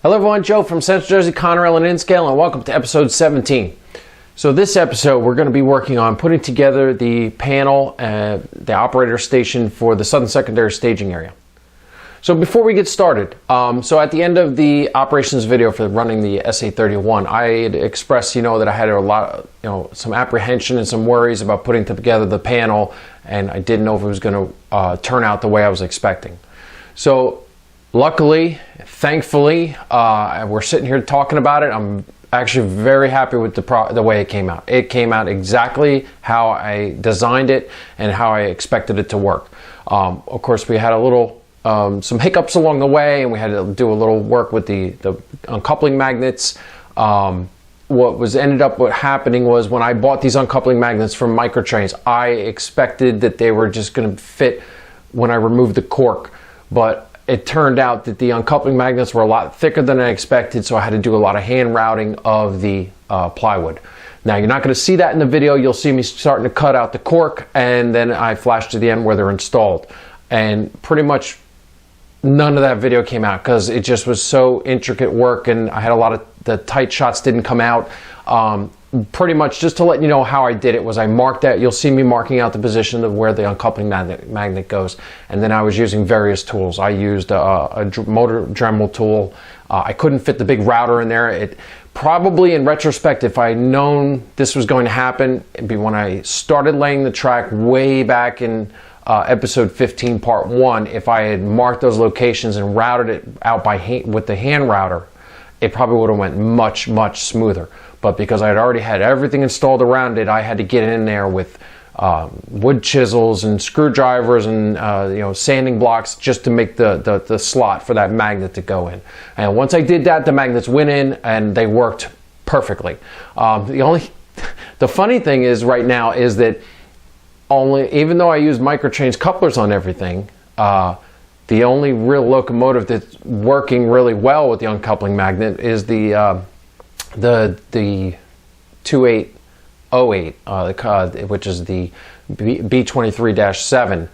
Hello everyone, Joe from Central Jersey Conrail and Inscale, and welcome to episode 17. So this episode we're going to be working on putting together the panel, the operator station for the Southern Secondary Staging Area. So before we get started, so at the end of the operations video for running the SA31, I had expressed, that I had a lot, some apprehension and some worries about putting together the panel, and I didn't know if it was going to turn out the way I was expecting. So luckily, thankfully, we're sitting here talking about it. I'm actually very happy with the way it came out. It came out exactly how I designed it and how I expected it to work. Of course, we had a little some hiccups along the way, and we had to do a little work with the uncoupling magnets. What ended up happening was when I bought these uncoupling magnets from Microtrains, I expected that they were just going to fit when I removed the cork, but it turned out that the uncoupling magnets were a lot thicker than I expected, so I had to do a lot of hand routing of the plywood. Now, you're not going to see that in the video. You'll see me starting to cut out the cork, and then I flash to the end where they're installed. And pretty much none of that video came out because it just was so intricate work, and I had a lot of the tight shots didn't come out. Pretty much just to let you know how I did it was I marked out, you'll see me marking out the position of where the uncoupling magnet goes, and then I was using various tools. I used a motor Dremel tool. I couldn't fit the big router in there. It probably, in retrospect, if I had known this was going to happen, it'd be when I started laying the track way back in episode 15 part 1, if I had marked those locations and routed it out by hand with the hand router, it probably would have went much smoother. But because I had already had everything installed around it, I had to get in there with wood chisels and screwdrivers and sanding blocks just to make the slot for that magnet to go in. And once I did that, the magnets went in and they worked perfectly. The funny thing is right now is that even though I use Microtrains couplers on everything, the only real locomotive that's working really well with the uncoupling magnet is the 2808, which is the B23-7.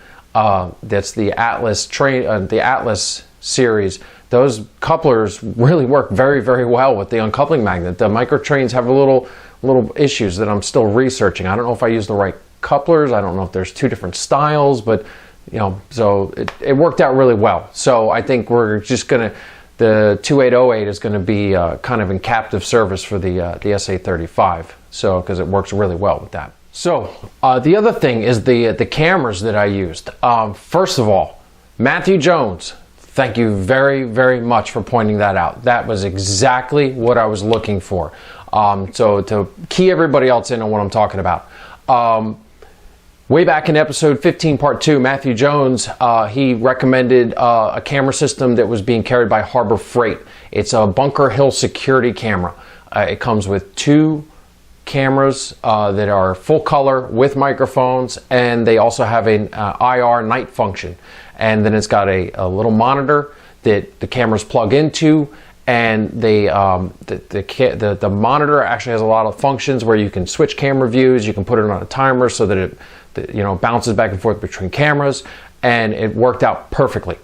That's the Atlas the Atlas series. Those couplers really work very well with the uncoupling magnet. The Microtrains have a little issues that I'm still researching. I don't know if I use the right couplers. I don't know if there's two different styles, but so it worked out really well. So I think we're just gonna. The 2808 is going to be kind of in captive service for the SA35, so because it works really well with that. So the other thing is the cameras that I used. First of all, Matthew Jones, thank you very much for pointing that out. That was exactly what I was looking for. So to key everybody else in on what I'm talking about. Way back in episode 15 part 2, Matthew Jones, he recommended a camera system that was being carried by Harbor Freight. It's a Bunker Hill security camera. It comes with 2 cameras that are full color with microphones, and they also have an IR night function. And then it's got a little monitor that the cameras plug into, and the monitor actually has a lot of functions where you can switch camera views. You can put it on a timer so that it bounces back and forth between cameras, and it worked out perfectly.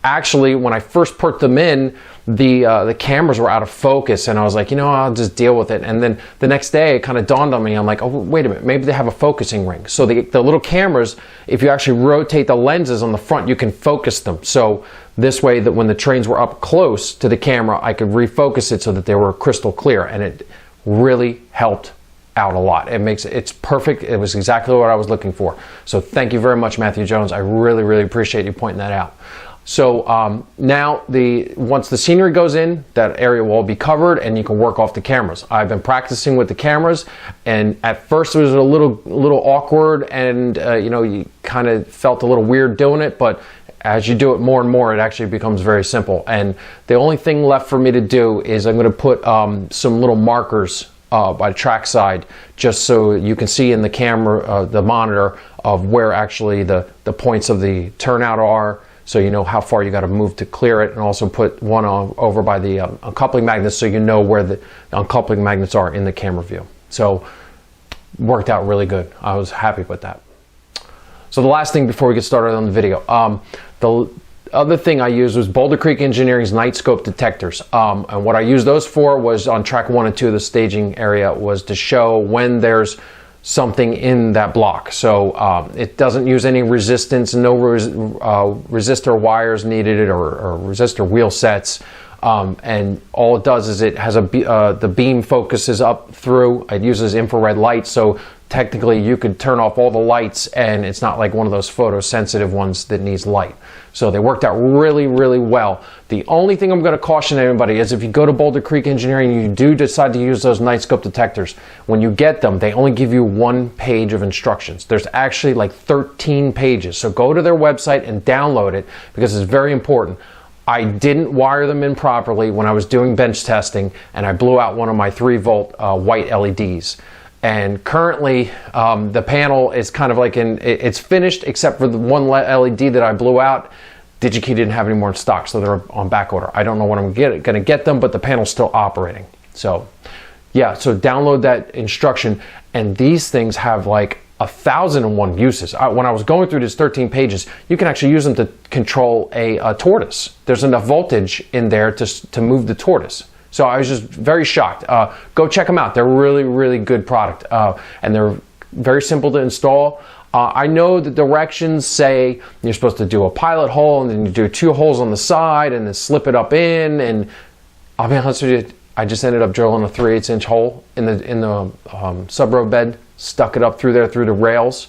Actually, when I first put them in, the cameras were out of focus, and I was like, I'll just deal with it. And then the next day, it kind of dawned on me. I'm like, oh, wait a minute, maybe they have a focusing ring. So the little cameras, if you actually rotate the lenses on the front, you can focus them. So this way, that when the trains were up close to the camera, I could refocus it so that they were crystal clear, and it really helped out a lot. It's perfect. It was exactly what I was looking for. So thank you very much, Matthew Jones. I really appreciate you pointing that out. So now once the scenery goes in, that area will all be covered and you can work off the cameras. I've been practicing with the cameras, and at first it was a little awkward, and you kind of felt a little weird doing it, but as you do it more and more, it actually becomes very simple. And the only thing left for me to do is I'm going to put some little markers by trackside, just so you can see in the camera, the monitor, of where actually the points of the turnout are, so you know how far you got to move to clear it, and also put one over by the uncoupling magnets, so you know where the uncoupling magnets are in the camera view. So worked out really good. I was happy with that. So the last thing before we get started on the video, other thing I used was Boulder Creek Engineering's night scope detectors. And what I used those for was on track 1 and 2 of the staging area was to show when there's something in that block. So it doesn't use any resistance, no resistor wires needed or resistor wheel sets. And all it does is it has the beam focuses up through. It uses infrared light, so technically you could turn off all the lights and it's not like one of those photosensitive ones that needs light. So they worked out really, really well. The only thing I'm going to caution everybody is if you go to Boulder Creek Engineering, you do decide to use those night scope detectors. When you get them, they only give you 1 page of instructions. There's actually like 13 pages. So go to their website and download it because it's very important. I didn't wire them in properly when I was doing bench testing, and I blew out one of my 3-volt white LEDs. And currently, the panel is kind of like it's finished except for the one LED that I blew out. DigiKey didn't have any more in stock, so they're on back order. I don't know when I'm going to get them, but the panel's still operating. So, yeah, so download that instruction, and these things have like 1,001 uses. When I was going through these 13 pages, you can actually use them to control a tortoise. There's enough voltage in there to move the tortoise. So I was just very shocked. Go check them out. They're really, really good product, and they're very simple to install. I know the directions say you're supposed to do a pilot hole, and then you do 2 holes on the side, and then slip it up in. And I'll be honest with you, I just ended up drilling a 3/8" hole in the sub-road bed, stuck it up through there through the rails,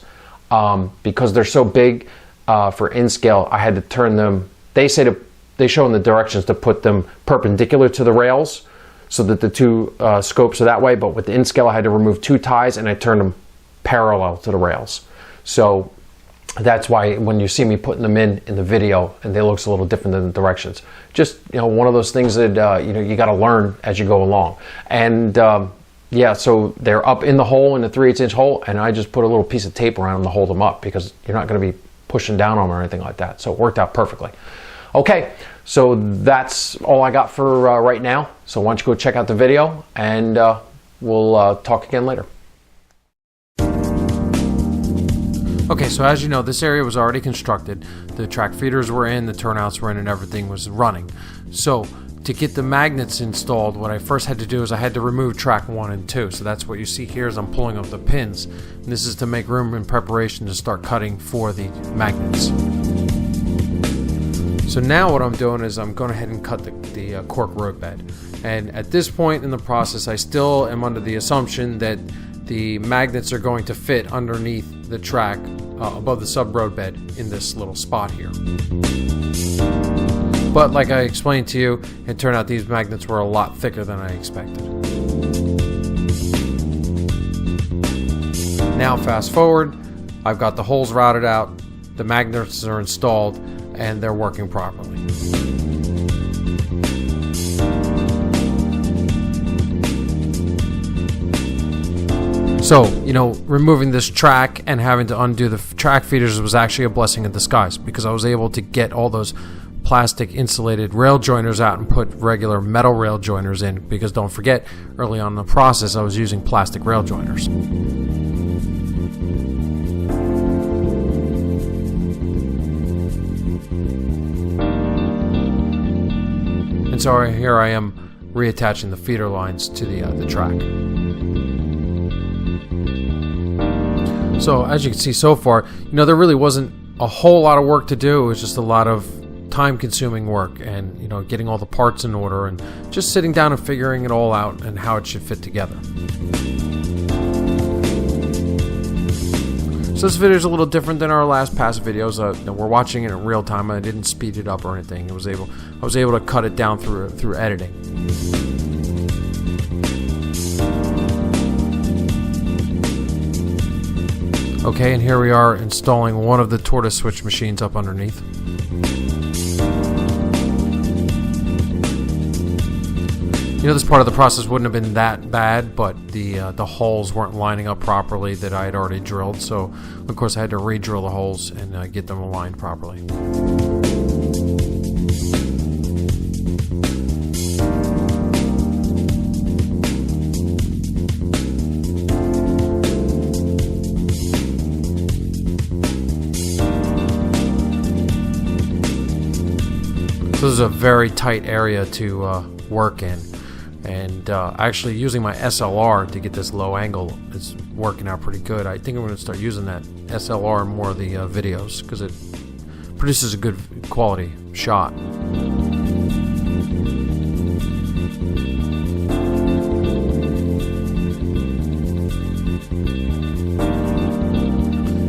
because they're so big for in scale. I had to turn them. They show in the directions to put them perpendicular to the rails so that the 2 scopes are that way, but with the in scale I had to remove 2 ties and I turned them parallel to the rails. So that's why when you see me putting them in the video, and they looks a little different than the directions. Just, one of those things that you got to learn as you go along. And yeah, so they're up in the hole, in the 3/8" hole, and I just put a little piece of tape around them to hold them up because you're not going to be pushing down on them or anything like that. So it worked out perfectly. Okay, so that's all I got for right now. So why don't you go check out the video, and we'll talk again later. Okay, so as you know, this area was already constructed. The track feeders were in, the turnouts were in, and everything was running. So to get the magnets installed, what I first had to do is I had to remove track 1 and 2. So that's what you see here as I'm pulling up the pins. And this is to make room in preparation to start cutting for the magnets. So now what I'm doing is I'm going ahead and cut the cork road bed. And at this point in the process, I still am under the assumption that the magnets are going to fit underneath the track above the sub-road bed in this little spot here. But like I explained to you, it turned out these magnets were a lot thicker than I expected. Now fast forward, I've got the holes routed out, the magnets are installed, and they're working properly. So, removing this track and having to undo the track feeders was actually a blessing in disguise, because I was able to get all those plastic insulated rail joiners out and put regular metal rail joiners in, because don't forget, early on in the process I was using plastic rail joiners. And so here I am reattaching the feeder lines to the track. So as you can see so far, there really wasn't a whole lot of work to do. It was just a lot of time-consuming work, and getting all the parts in order and just sitting down and figuring it all out and how it should fit together. So this video is a little different than our last past videos. We're watching it in real time. I didn't speed it up or anything. I was able to cut it down through editing. Okay, and here we are installing one of the tortoise switch machines up underneath. This part of the process wouldn't have been that bad, but the holes weren't lining up properly that I had already drilled. So, of course, I had to re-drill the holes and get them aligned properly. So this is a very tight area to work in, and actually using my SLR to get this low angle is working out pretty good. I think I'm going to start using that SLR in more of the videos because it produces a good quality shot.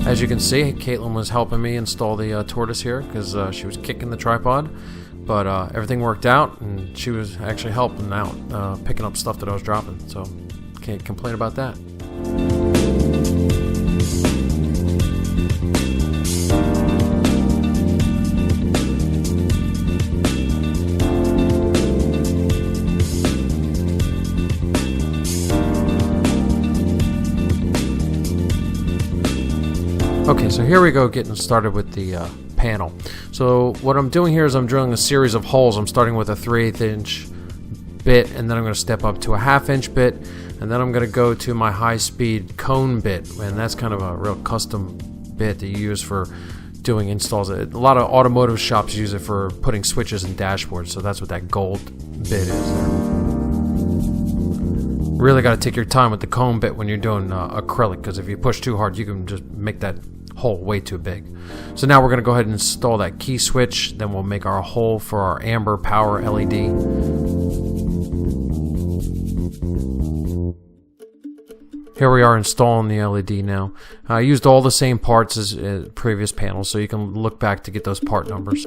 As you can see, Caitlin was helping me install the tortoise here because she was kicking the tripod, but everything worked out and she was actually helping out, picking up stuff that I was dropping, so can't complain about that. Okay, so here we go, getting started with the panel. So what I'm doing here is I'm drilling a series of holes. I'm starting with a 3/8 inch bit, and then I'm going to step up to a 1/2 inch bit, and then I'm going to go to my high-speed cone bit, and that's kind of a real custom bit that you use for doing installs. A lot of automotive shops use it for putting switches in dashboards, so that's what that gold bit is there. Really got to take your time with the cone bit when you're doing acrylic, because if you push too hard, you can just make that hole way too big. So now we're going to go ahead and install that key switch, then we'll make our hole for our amber power LED. Here we are installing the LED now. I used all the same parts as previous panels, so you can look back to get those part numbers.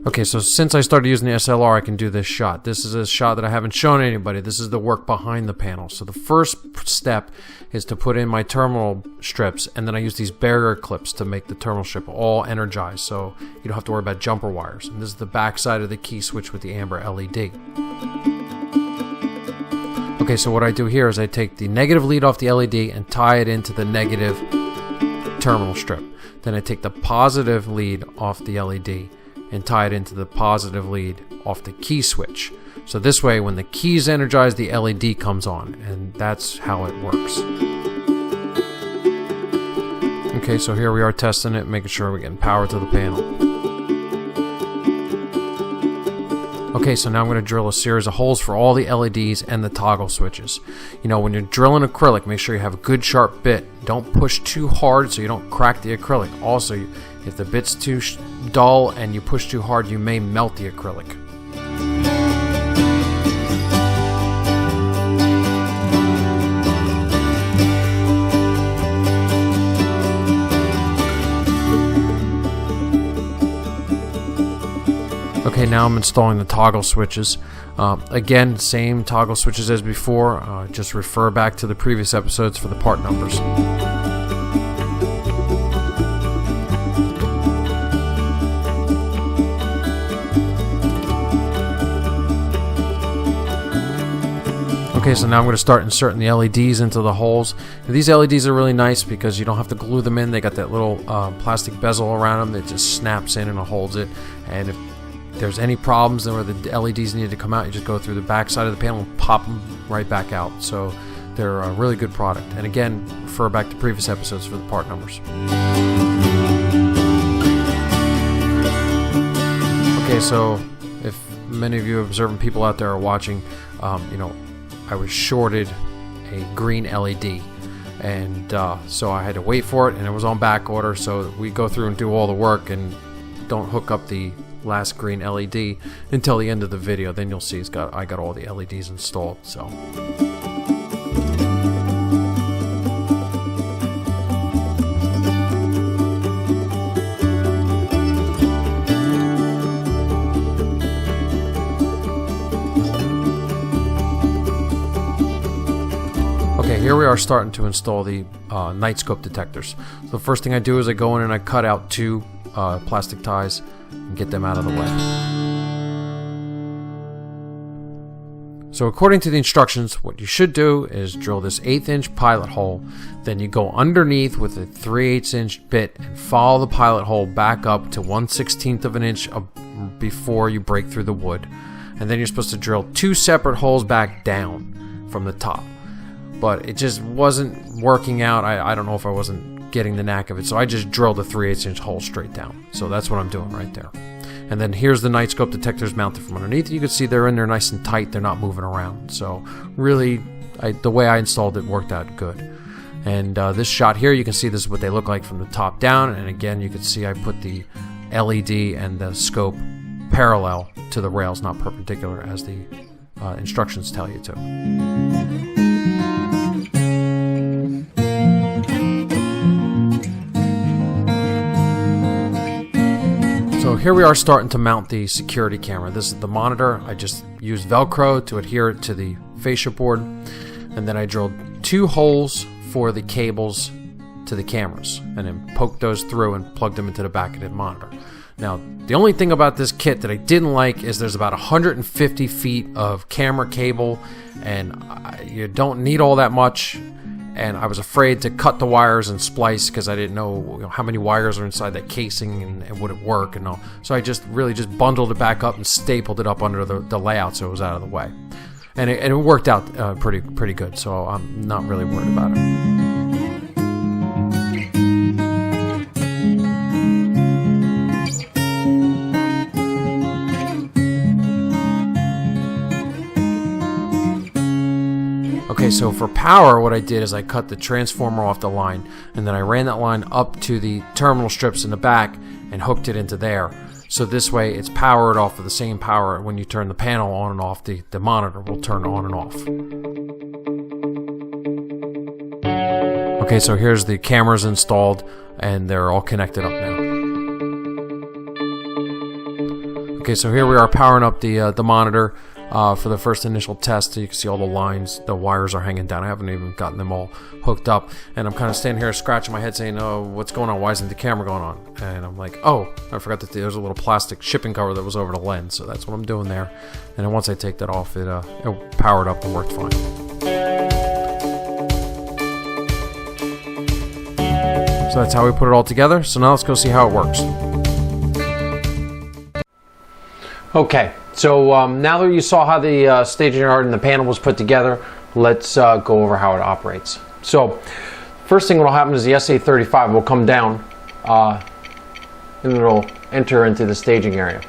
Okay, so since I started using the SLR, I can do this shot. This is a shot that I haven't shown anybody. This is the work behind the panel. So the first step is to put in my terminal strips, and then I use these barrier clips to make the terminal strip all energized, so you don't have to worry about jumper wires. And this is the back side of the key switch with the amber LED. Okay, so what I do here is I take the negative lead off the LED and tie it into the negative terminal strip. Then I take the positive lead off the LED and tie it into the positive lead off the key switch. So this way, when the key is energized, the LED comes on, and that's how it works. Okay, so here we are testing it, making sure we're getting power to the panel. Okay, so now I'm going to drill a series of holes for all the LEDs and the toggle switches. You know, when you're drilling acrylic, make sure you have a good sharp bit. Don't push too hard so you don't crack the acrylic. Also, if the bit's too dull and you push too hard, you may melt the acrylic. Okay, now I'm installing the toggle switches. Again, same toggle switches as before. Just refer back to the previous episodes for the part numbers. Okay, so now I'm going to start inserting the LEDs into the holes. These LEDs are really nice because you don't have to glue them in. They got that little plastic bezel around them that just snaps in and it holds it. And if there's any problems where the LEDs need to come out, you just go through the back side of the panel and pop them right back out. So they're a really good product. And again, refer back to previous episodes for the part numbers. Okay, so if many of you observant people out there are watching, you know, I was shorted a green LED, and so I had to wait for it, and it was on back order. So we go through and do all the work and don't hook up the last green LED until the end of the video. Then you'll see I got all the LEDs installed. So okay, here we are starting to install the night scope detectors. So the first thing I do is I go in and I cut out two plastic ties and get them out of the way. So according to the instructions, what you should do is drill this 1/8 inch pilot hole, then you go underneath with a 3/8 inch bit and follow the pilot hole back up to 1/16 of an inch before you break through the wood. And then you're supposed to drill two separate holes back down from the top. But it just wasn't working out. I don't know if I wasn't getting the knack of it. So I just drilled a 3/8 inch hole straight down. So that's what I'm doing right there. And then here's the night scope detectors mounted from underneath. You can see they're in there nice and tight. They're not moving around. So really, the way I installed it worked out good. And this shot here, you can see this is what they look like from the top down. And again, you can see I put the LED and the scope parallel to the rails, not perpendicular, as the instructions tell you to. So here we are starting to mount the security camera. This is the monitor. I just used Velcro to adhere it to the fascia board. And then I drilled 2 holes for the cables to the cameras and then poked those through and plugged them into the back of the monitor. Now, the only thing about this kit that I didn't like is there's about 150 feet of camera cable, and you don't need all that much. And I was afraid to cut the wires and splice because I didn't know, how many wires are inside that casing and would it work and all. So I just bundled it back up and stapled it up under the layout so it was out of the way. And it worked out pretty good, so I'm not really worried about it. Okay, so for power, what I did is I cut the transformer off the line, and then I ran that line up to the terminal strips in the back and hooked it into there. So this way it's powered off of the same power. When you turn the panel on and off, the monitor will turn on and off. Okay, so here's the cameras installed, and they're all connected up now. Okay, so here we are powering up the monitor. For the first initial test. You can see all the lines, the wires are hanging down. I haven't even gotten them all hooked up, and I'm kind of standing here scratching my head saying, oh, what's going on? Why isn't the camera going on? And I'm like, oh, I forgot that there's a little plastic shipping cover that was over the lens, so that's what I'm doing there. And then once I take that off, it powered up and worked fine. So that's how we put it all together. So now let's go see how it works. Okay, so now that you saw how the staging yard and the panel was put together, let's go over how it operates. So first thing that will happen is the SA35 will come down and it'll enter into the staging area.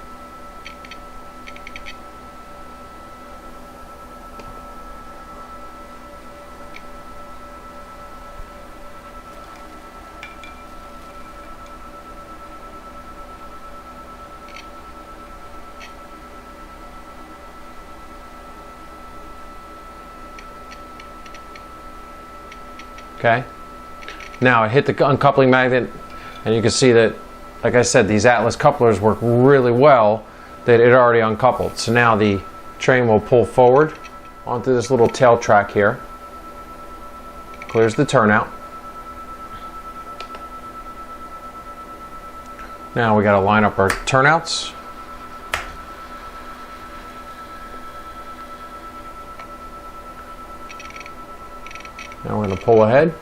Okay, now I hit the uncoupling magnet, and you can see that, like I said, these Atlas couplers work really well, that it already uncoupled. So now the train will pull forward onto this little tail track here, clears the turnout. Now we got to line up our turnouts. Now we're going to pull ahead.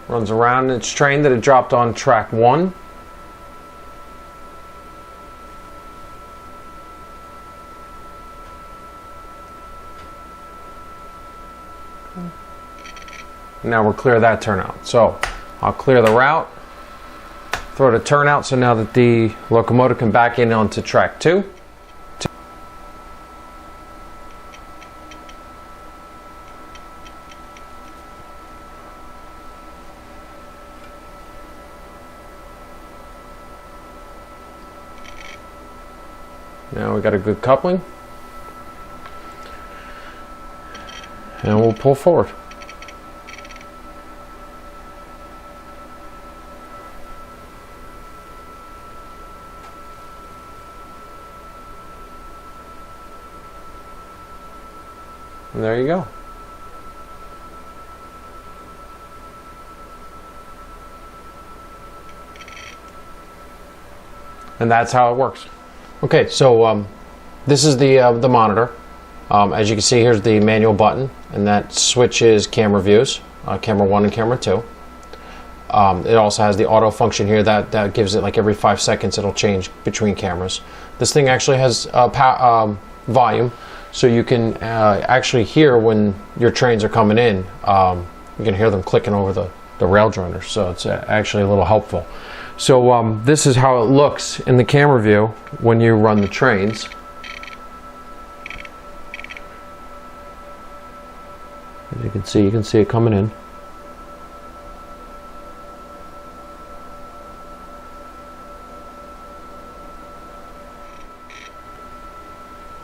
Runs around its train that it dropped on track 1. Now we'll clear that turnout. So I'll clear the route, throw the turnout, so now that the locomotive can back in onto track 2. Now we got a good coupling, and we'll pull forward. And there you go. And that's how it works. Okay, so this is the monitor. As you can see, here's the manual button, and that switches camera views. camera 1 and camera 2. It also has the auto function here that gives it like every 5 seconds it'll change between cameras. This thing actually has volume, so you can actually hear when your trains are coming in. You can hear them clicking over the rail joiners, so it's actually a little helpful. So this is how it looks in the camera view when you run the trains. As you can see it coming in.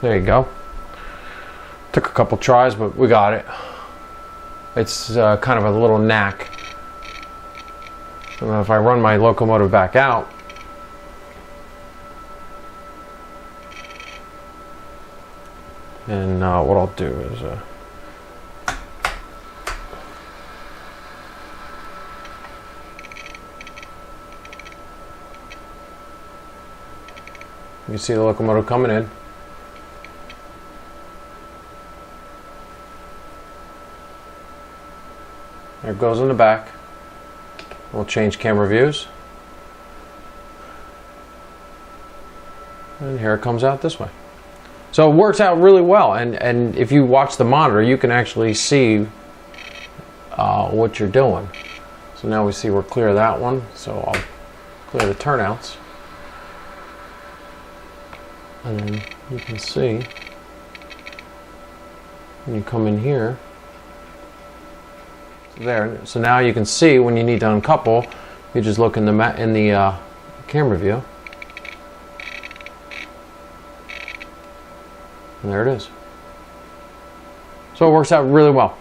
There you go. Took a couple tries, but we got it. It's kind of a little knack. And if I run my locomotive back out, and what I'll do is you see the locomotive coming in. There it goes in the back. We'll change camera views. And here it comes out this way. So it works out really well. And if you watch the monitor, you can actually see what you're doing. So now we see we're clear of that one. So I'll clear the turnouts. And then you can see when you come in here, there. So now you can see when you need to uncouple, you just look in the camera view, and there it is. So it works out really well.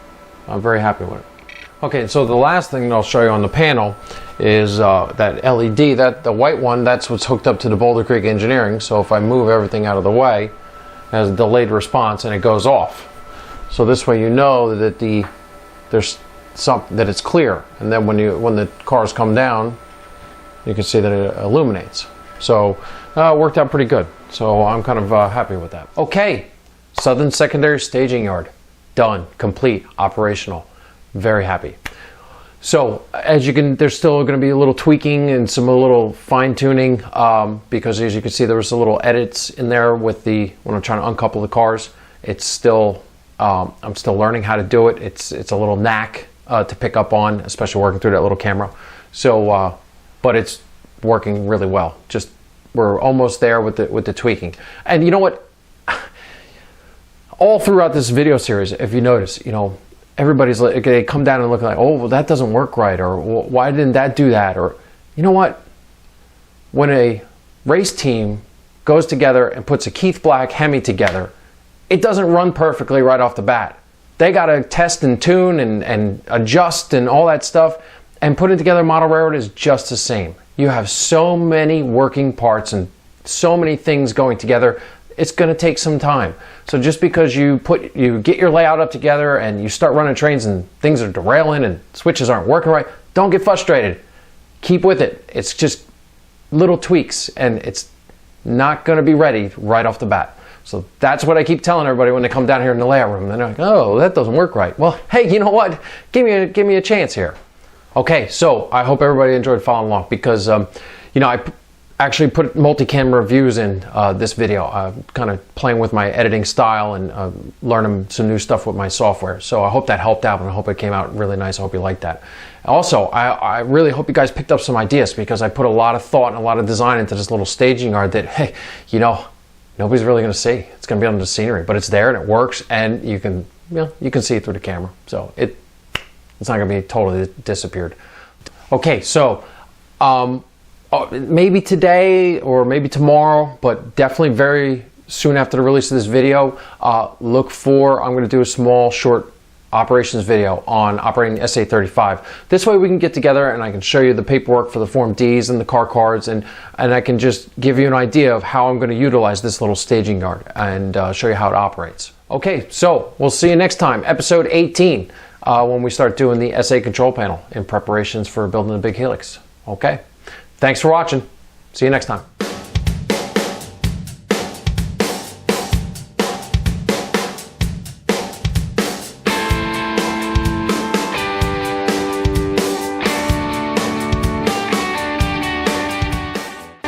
I'm very happy with it. Okay, so the last thing that I'll show you on the panel is that LED, the white one, that's what's hooked up to the Boulder Creek Engineering. So if I move everything out of the way, it has a delayed response and it goes off. So this way you know that that it's clear, and then when the cars come down, you can see that it illuminates. So it worked out pretty good. So I'm kind of happy with that. Okay, Southern Secondary Staging Yard, done, complete, operational. Very happy. So as you can, there's still going to be a little tweaking and some little fine tuning because as you can see, there was a little edits in there with when I'm trying to uncouple the cars. It's still I'm still learning how to do it. It's a little knack to pick up on, especially working through that little camera. So, but it's working really well. Just we're almost there with the tweaking. And you know what? All throughout this video series, if you notice, everybody's like, they come down and look like, oh, well, that doesn't work right, or why didn't that do that, or you know what? When a race team goes together and puts a Keith Black Hemi together, it doesn't run perfectly right off the bat. They got to test and tune and adjust and all that stuff, and putting together a model railroad is just the same. You have so many working parts and so many things going together, it's going to take some time. So just because you get your layout up together and you start running trains and things are derailing and switches aren't working right, don't get frustrated. Keep with it. It's just little tweaks and it's not going to be ready right off the bat. So that's what I keep telling everybody when they come down here in the layout room. They're like, oh, that doesn't work right. Well, hey, you know what? Give me a chance here. Okay, so I hope everybody enjoyed following along because, I actually put multi-camera views in this video, kind of playing with my editing style and learning some new stuff with my software. So I hope that helped out and I hope it came out really nice. I hope you liked that. Also, I really hope you guys picked up some ideas because I put a lot of thought and a lot of design into this little staging yard that, hey, nobody's really going to see. It's going to be under the scenery, but it's there and it works, and you can see it through the camera. So it's not going to be totally disappeared. Okay, so maybe today or maybe tomorrow, but definitely very soon after the release of this video, I'm going to do a small short operations video on operating the SA35. This way we can get together and I can show you the paperwork for the Form Ds and the car cards, and I can just give you an idea of how I'm going to utilize this little staging yard and show you how it operates. Okay, so we'll see you next time, episode 18, when we start doing the SA control panel in preparations for building the big helix. Okay, thanks for watching. See you next time.